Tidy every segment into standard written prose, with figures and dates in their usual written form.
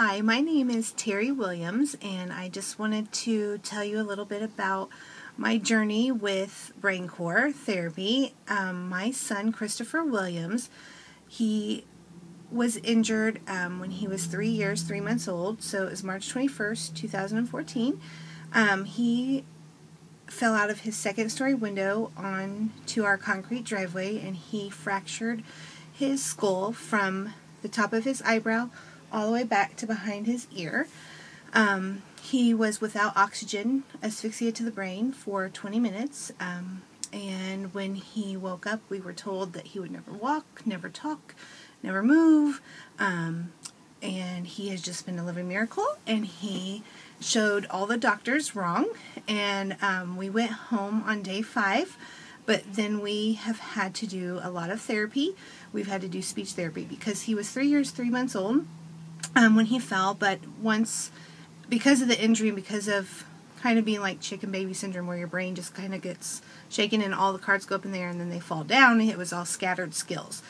Hi, my name is Terry Williams, and I just wanted to tell you a little bit about my journey with brain core therapy. My son, Christopher Williams, he was injured when he was 3 years, 3 months old, so it was March 21st, 2014. He fell out of his second-story window onto our concrete driveway, and he fractured his skull from the top of his eyebrow all the way back to behind his ear. He was without oxygen, asphyxiated to the brain for 20 minutes, and when he woke up, we were told that he would never walk, never talk, never move, and he has just been a living miracle, and he showed all the doctors wrong, and we went home on day 5, but then we have had to do a lot of therapy. We've had to do speech therapy because he was 3 years, 3 months old when he fell, but once, because of the injury and because of kind of being like chicken baby syndrome where your brain just kind of gets shaken and all the cards go up in the air and then they fall down, it was all scattered skills.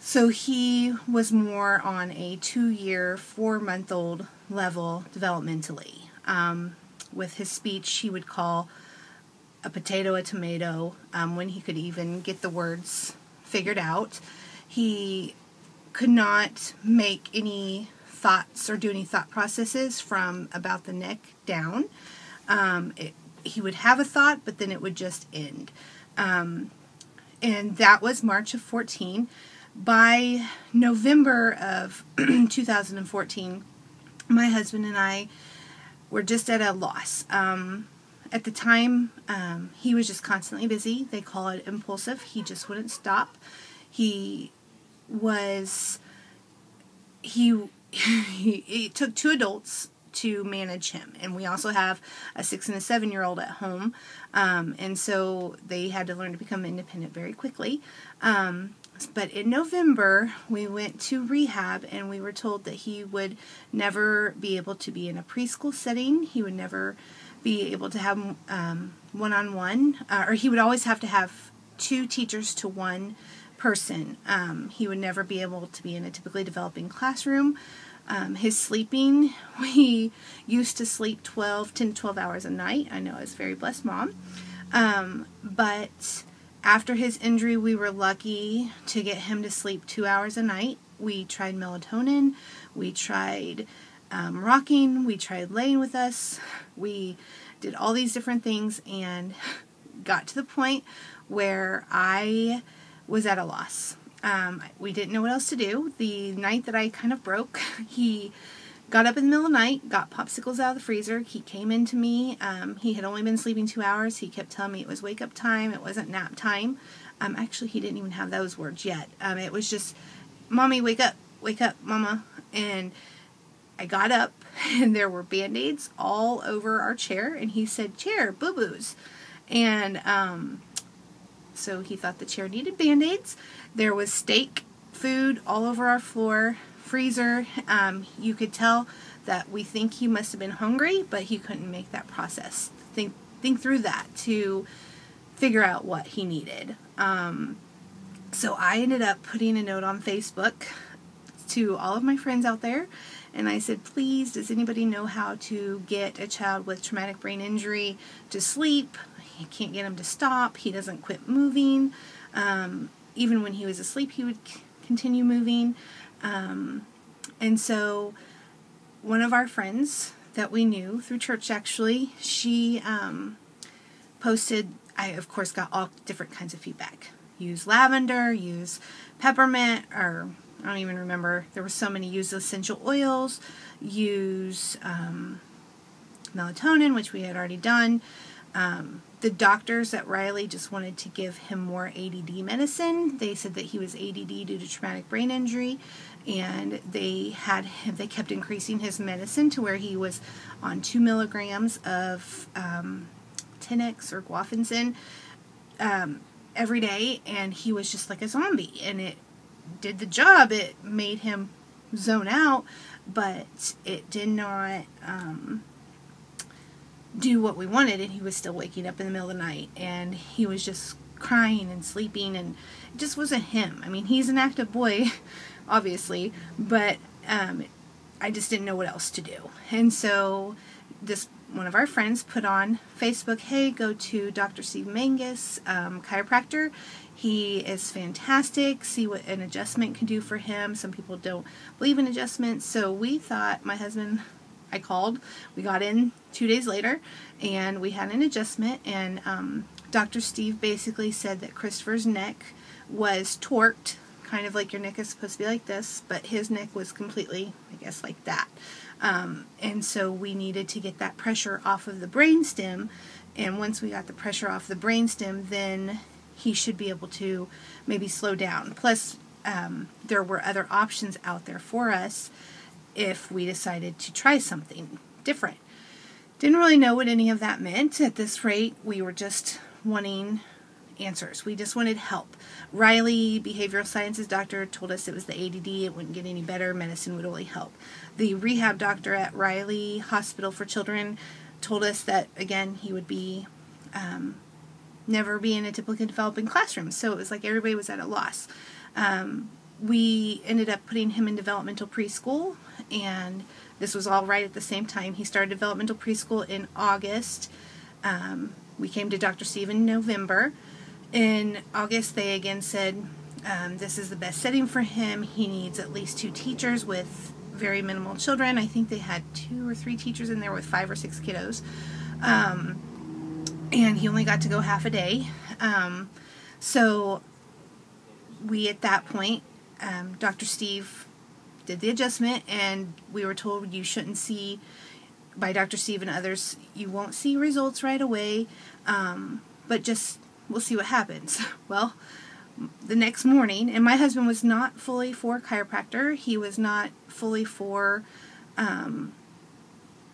So he was more on a 2-year, 4-month-old level developmentally. With his speech, he would call a potato a tomato when he could even get the words figured out. He could not make any thoughts or do any thought processes from about the neck down. He would have a thought, but then it would just end. And that was March of 14. By November of 2014, my husband and I were just at a loss. At the time, he was just constantly busy. They call it impulsive. He just wouldn't stop. It took 2 adults to manage him, and we also have a 6 and a 7-year-old at home, and so they had to learn to become independent very quickly. But in November, we went to rehab, and we were told that he would never be able to be in a preschool setting. He would never be able to have one-on-one, or he would always have to have 2 teachers to 1 person. He would never be able to be in a typically developing classroom. His sleeping, we used to sleep 10 to 12 hours a night. I know I was a very blessed mom. But after his injury, we were lucky to get him to sleep 2 hours a night. We tried melatonin. We tried rocking. We tried laying with us. We did all these different things and got to the point where I was at a loss. We didn't know what else to do. The night that I kind of broke, he got up in the middle of the night, got popsicles out of the freezer. He came into me. He had only been sleeping 2 hours. He kept telling me it was wake up time. It wasn't nap time. Actually, he didn't even have those words yet. It was just, Mommy, wake up, Mama. And I got up, and there were Band-Aids all over our chair, and he said, "Chair, boo-boos." And so he thought the chair needed Band-Aids. There was steak food all over our floor, freezer. You could tell that we think he must have been hungry, but he couldn't make that process. Think through that to figure out what he needed. So I ended up putting a note on Facebook to all of my friends out there, and I said, please, does anybody know how to get a child with traumatic brain injury to sleep? You can't get him to stop. He doesn't quit moving. Even when he was asleep, he would continue moving. And so one of our friends that we knew through church, actually, she posted, I, of course, got all different kinds of feedback. Use lavender, use peppermint, or I don't even remember. There were so many. Use essential oils, use melatonin, which we had already done. The doctors at Riley just wanted to give him more ADD medicine. They said that he was ADD due to traumatic brain injury, and they kept increasing his medicine to where he was on 2 milligrams of Tinex or guaifenesin every day, and he was just like a zombie, and it did the job. It made him zone out, but it did not do what we wanted, and he was still waking up in the middle of the night, and he was just crying and sleeping, and it just wasn't him. I mean, he's an active boy, obviously, but I just didn't know what else to do. And so one of our friends put on Facebook, hey, go to Dr. Steve Mangus, chiropractor. He is fantastic. See what an adjustment can do for him. Some people don't believe in adjustments. So we thought, my husband, I called. We got in 2 days later, and we had an adjustment. And Dr. Steve basically said that Christopher's neck was torqued, kind of like your neck is supposed to be like this, but his neck was completely, I guess, like that. And so we needed to get that pressure off of the brainstem. And once we got the pressure off the brainstem, then he should be able to maybe slow down. Plus, there were other options out there for us if we decided to try something different. Didn't really know what any of that meant. At this rate, we were just wanting answers. We just wanted help. Riley, behavioral sciences doctor, told us it was the ADD. It wouldn't get any better. Medicine would only help. The rehab doctor at Riley Hospital for Children told us that, again, he would be never be in a typically developing classroom. So it was like everybody was at a loss. We ended up putting him in developmental preschool, and this was all right at the same time. He started developmental preschool in August. We came to Dr. Steve in November. In August, they again said, this is the best setting for him. He needs at least 2 teachers with very minimal children. I think they had 2 or 3 teachers in there with 5 or 6 kiddos. And he only got to go half a day. So we, at that point, Dr. Steve did the adjustment, and we were told you shouldn't see, by Dr. Steve and others, you won't see results right away, but just, we'll see what happens. Well, the next morning, and my husband was not fully for chiropractor. He was not fully for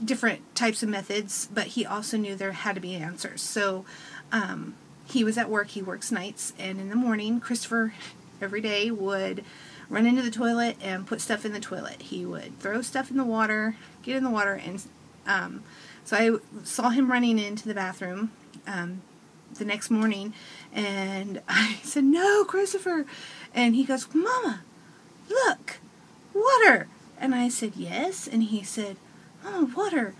different types of methods, but he also knew there had to be answers. So he was at work. He works nights, and in the morning, Christopher every day would run into the toilet and put stuff in the toilet. He would throw stuff in the water, get in the water, and so I saw him running into the bathroom the next morning, and I said, "No, Christopher," and he goes, "Mama, look, water." And I said, "Yes," and he said, "Mama, water.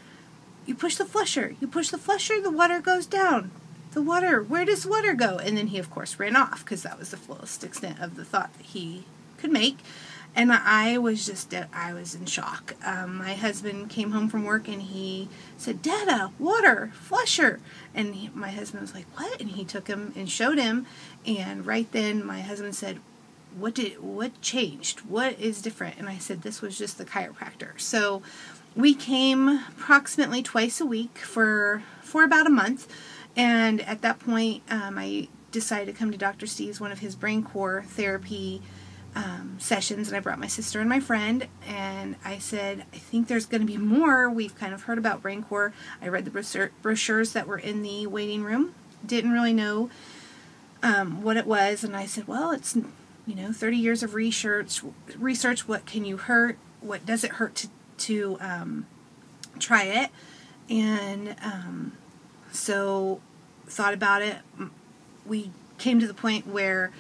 You push the flusher. You push the flusher, the water goes down. The water, where does water go?" And then he, of course, ran off, because that was the fullest extent of the thought that he could make. And I was in shock. My husband came home from work, and he said, "Dada, water, flusher." And my husband was like, "What?" And he took him and showed him. And right then, my husband said, what changed? What is different? And I said, this was just the chiropractor. So we came approximately twice a week for about a month. And at that point, I decided to come to Dr. Steve's, one of his brain core therapy sessions, and I brought my sister and my friend, and I said, I think there's going to be more. We've kind of heard about brain core. I read the brochures that were in the waiting room. Didn't really know what it was, and I said, well, it's 30 years of research. What can you hurt? What does it hurt to try it? And so thought about it. We came to the point where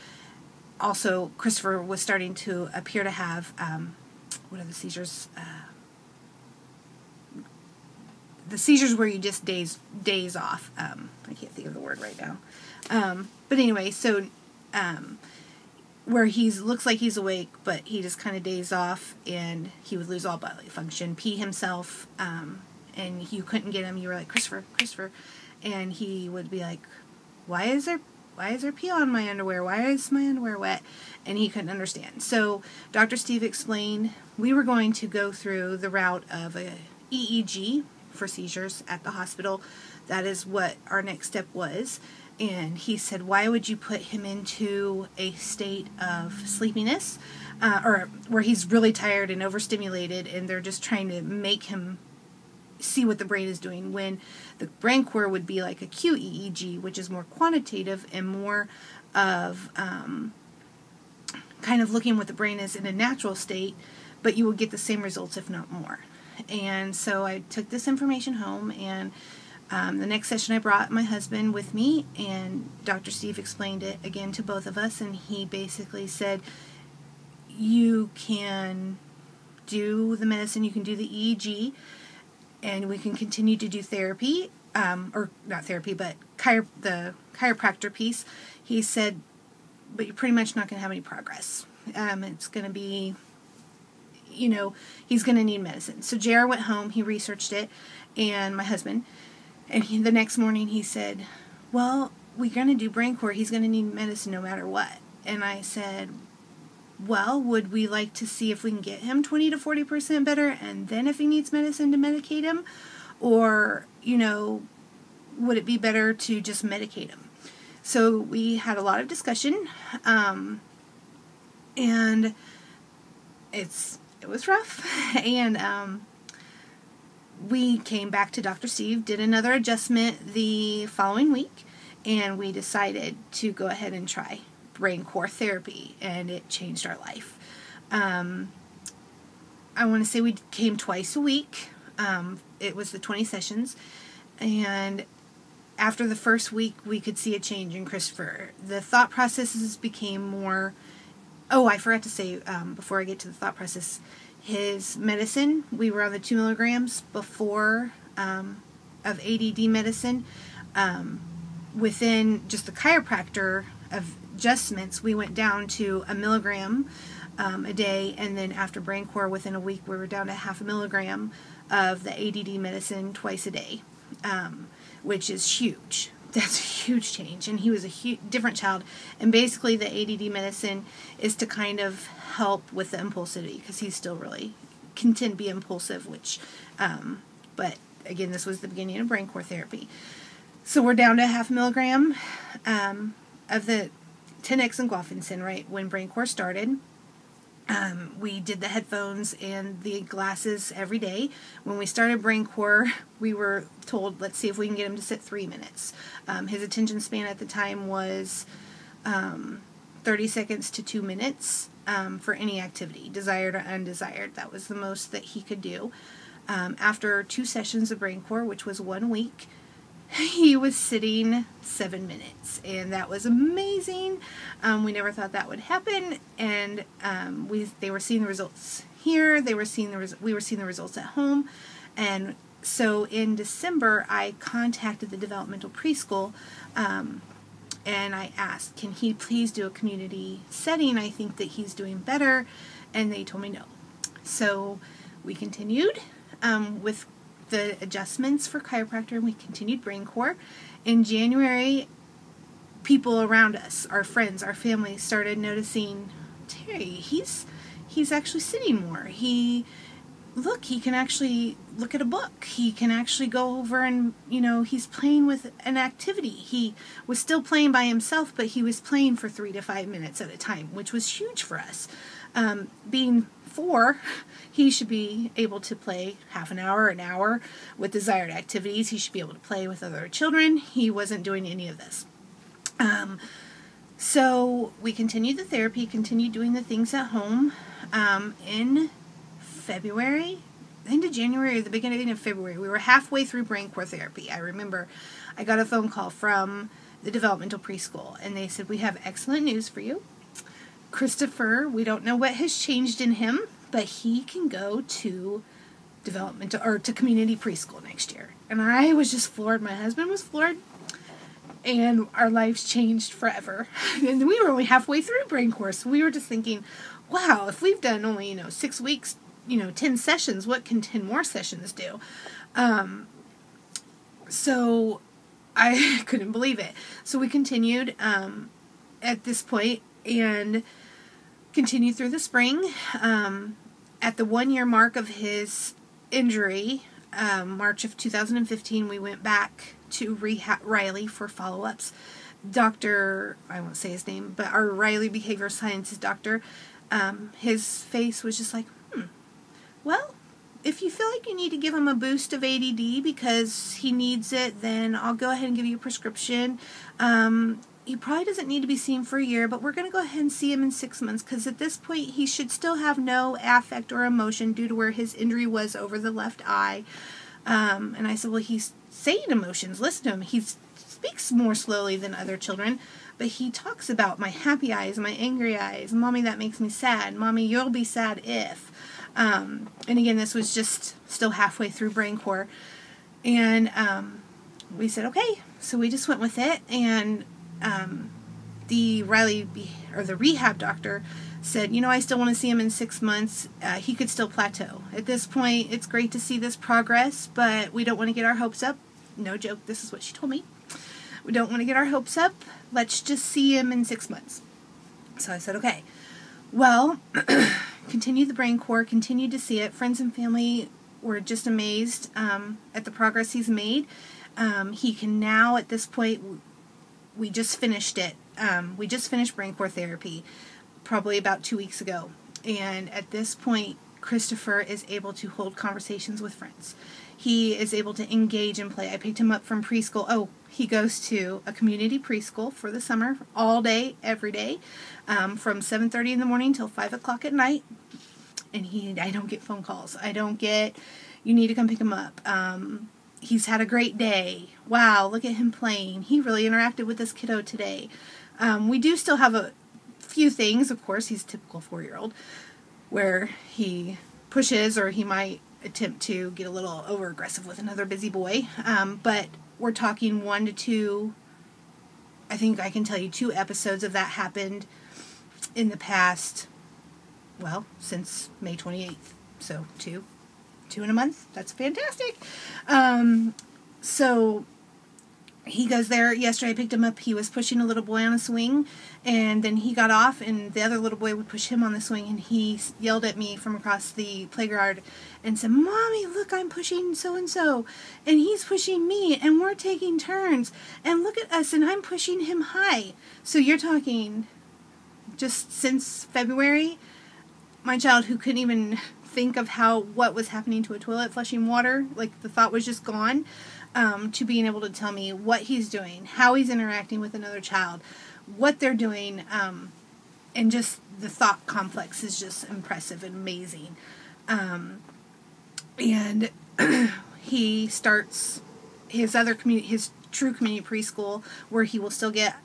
also Christopher was starting to appear to have, what are the seizures? The seizures where you just daze off. I can't think of the word right now. But anyway, so where he looks like he's awake, but he just kind of dazed off, and he would lose all bodily function, pee himself, and you couldn't get him. You were like, Christopher, and he would be like, why is there pee on my underwear? Why is my underwear wet? And he couldn't understand. So Dr. Steve explained we were going to go through the route of a EEG for seizures at the hospital. That is what our next step was. And he said, why would you put him into a state of sleepiness, or where he's really tired and overstimulated, and they're just trying to make him see what the brain is doing, when the brain core would be like a QEEG, which is more quantitative and more of kind of looking what the brain is in a natural state, but you will get the same results, if not more. And so I took this information home, and the next session I brought my husband with me, and Dr. Steve explained it again to both of us, and he basically said, you can do the medicine, you can do the EEG, and we can continue to do therapy, or not therapy, but the chiropractor piece. He said, but you're pretty much not going to have any progress. It's going to be, he's going to need medicine. So JR went home, he researched it, and my husband, and the next morning he said, well, we're going to do brain core. He's going to need medicine no matter what. And I said, well, would we like to see if we can get him 20 to 40% better, and then if he needs medicine to medicate him? Or, would it be better to just medicate him? So we had a lot of discussion, and it was rough. And we came back to Dr. Steve, did another adjustment the following week, and we decided to go ahead and try brain core therapy, and it changed our life. I want to say we came twice a week. It was the 20 sessions, and after the first week, we could see a change in Christopher. The thought processes became more... Oh, I forgot to say, before I get to the thought process, his medicine, we were on the 2 milligrams before of ADD medicine. Within just the chiropractor of adjustments, we went down to 1 milligram a day, and then after brain core, within a week, we were down to 0.5 milligram of the ADD medicine twice a day, which is huge. That's a huge change, and he was a different child. And basically, the ADD medicine is to kind of help with the impulsivity, because he's still really can tend to be impulsive. But again, this was the beginning of brain core therapy. So we're down to 0.5 milligram of the 10x and guanfacine, right when brain core started. We did the headphones and the glasses every day. When we started brain core, we were told, let's see if we can get him to sit 3 minutes. His attention span at the time was 30 seconds to 2 minutes for any activity, desired or undesired. That was the most that he could do. After 2 sessions of brain core, which was 1 week, he was sitting 7 minutes, and that was amazing. We never thought that would happen, and they were seeing the results here. We were seeing the results at home, and so in December, I contacted the developmental preschool, and I asked, can he please do a community setting? I think that he's doing better, and they told me no. So we continued with the adjustments for chiropractor, and we continued brain core. In January, people around us, our friends, our family, started noticing, Terry, he's actually sitting more. He can actually look at a book. He can actually go over and, he's playing with an activity. He was still playing by himself, but he was playing for 3 to 5 minutes at a time, which was huge for us. Being 4, he should be able to play half an hour with desired activities. He should be able to play with other children. He wasn't doing any of this. So we continued the therapy, continued doing the things at home. In February, end of January or the beginning of February, we were halfway through brain core therapy. I remember I got a phone call from the developmental preschool, and they said, we have excellent news for you. Christopher, we don't know what has changed in him, but he can go to developmental or to community preschool next year. And I was just floored. My husband was floored, and our lives changed forever. And we were only halfway through brain core, so we were just thinking, wow, if we've done only 6 weeks, 10 sessions, what can 10 more sessions do? So I couldn't believe it. So we continued at this point and continued through the spring. At the 1-year mark of his injury, March of 2015, we went back to Riley for follow-ups. Dr. I won't say his name, but our Riley behavioral sciences doctor, his face was just like, well, if you feel like you need to give him a boost of ADD because he needs it, then I'll go ahead and give you a prescription. He probably doesn't need to be seen for a year, but we're going to go ahead and see him in 6 months, because at this point he should still have no affect or emotion due to where his injury was over the left eye. And I said, well, he's saying emotions. Listen to him. He speaks more slowly than other children, but he talks about my happy eyes, my angry eyes. Mommy, that makes me sad. Mommy, you'll be sad if. And again, this was just still halfway through Brain Core. And we said, okay. So we just went with it. And the rehab doctor said, I still want to see him in 6 months. He could still plateau. At this point, it's great to see this progress, but we don't want to get our hopes up. No joke, this is what she told me. We don't want to get our hopes up. Let's just see him in 6 months. So I said, okay. Well, continued the Brain Core, continued to see it. Friends and family were just amazed at the progress he's made. He can now, at this point, we just finished it. We just finished Brain Core therapy probably about 2 weeks ago. And at this point, Christopher is able to hold conversations with friends. He is able to engage and play. I picked him up from preschool. Oh, he goes to a community preschool for the summer, all day, every day, from 7:30 in the morning till 5 o'clock at night. And I don't get phone calls. I don't get, you need to come pick him up. He's had a great day. Wow, look at him playing. He really interacted with this kiddo today. We do still have a few things. Of course, he's a typical 4-year-old where he pushes or he might attempt to get a little over aggressive with another busy boy. But we're talking 1 to 2, I think I can tell you 2 episodes of that happened in the past, well, since May 28th. So 2 in a month. That's fantastic. So he goes there. Yesterday I picked him up. He was pushing a little boy on a swing, and then he got off, and the other little boy would push him on the swing, and he yelled at me from across the playground and said, "Mommy, look, I'm pushing so-and-so, and he's pushing me, and we're taking turns, and look at us, and I'm pushing him high." So you're talking just since February, my child who couldn't even think of what was happening to a toilet flushing water, like the thought was just gone, to being able to tell me what he's doing, how he's interacting with another child, what they're doing, and just the thought complex is just impressive and amazing. And he starts his true community preschool, where he will still get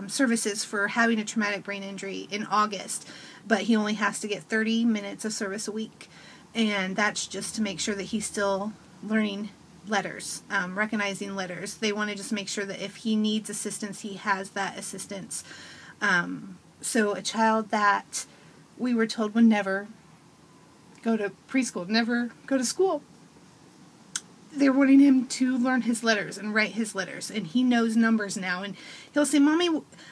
services for having a traumatic brain injury in August, but he only has to get 30 minutes of service a week, and that's just to make sure that he's still learning letters, recognizing letters. They want to just make sure that if he needs assistance, he has that assistance. So a child that we were told would never go to preschool, never go to school, they're wanting him to learn his letters and write his letters, and he knows numbers now, and he'll say, "Mommy,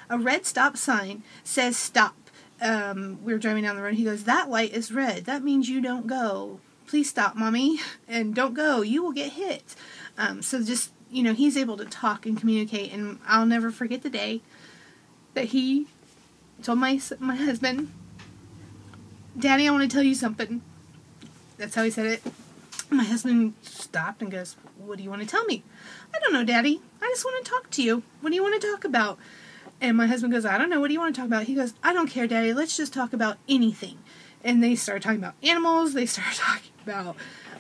a red stop sign says stop." We were driving down the road, he goes, "That light is red. That means you don't go. Please stop, Mommy, and don't go. You will get hit." So just, he's able to talk and communicate, and I'll never forget the day that he told my husband, "Daddy, I want to tell you something." That's how he said it. My husband stopped and goes, "What do you want to tell me?" "I don't know, Daddy. I just want to talk to you. What do you want to talk about?" And my husband goes, "I don't know. What do you want to talk about?" He goes, "I don't care, Daddy. Let's just talk about anything." And they started talking about animals. They started talking about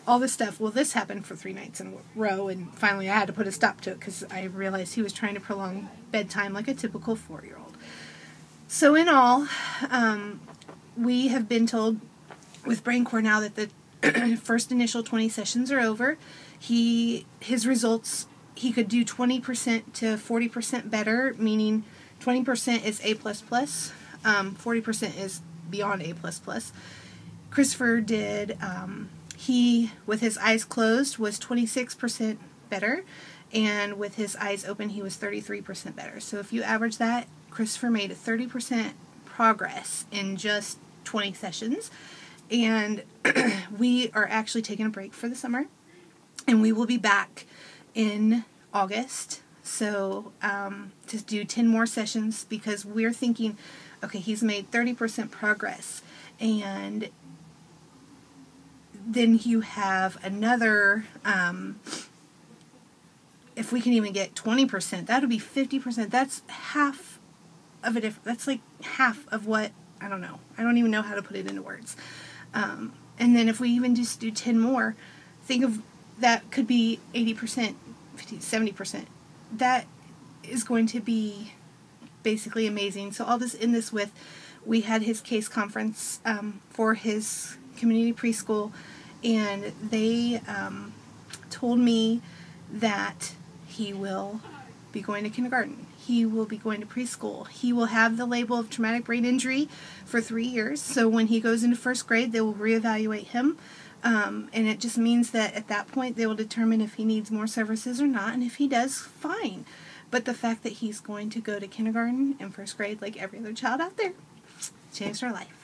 all this stuff. Well, this happened for 3 nights in a row, and finally I had to put a stop to it because I realized he was trying to prolong bedtime like a typical 4-year-old. So in all, we have been told with Brain Core now that the first initial 20 sessions are over. His results, he could do 20% to 40% better, meaning 20% is A++, 40% is beyond A++. Christopher did, he, with his eyes closed, was 26% better, and with his eyes open, he was 33% better. So if you average that, Christopher made a 30% progress in just 20 sessions. And we are actually taking a break for the summer, and we will be back in August. So to do 10 more sessions, because we're thinking, okay, he's made 30% progress, and then you have another, if we can even get 20%, that would be 50%. That's half of a difference. That's like half of what, I don't know. I don't even know how to put it into words. And then if we even just do 10 more, think of that could be 80%, 50, 70%. That is going to be basically amazing. So I'll just end this with, we had his case conference for his community preschool, and they told me that he will be going to kindergarten. He will be going to preschool. He will have the label of traumatic brain injury for 3 years. So when he goes into first grade, they will reevaluate him. And it just means that at that point, they will determine if he needs more services or not. And if he does, fine. But the fact that he's going to go to kindergarten and first grade like every other child out there changed our life.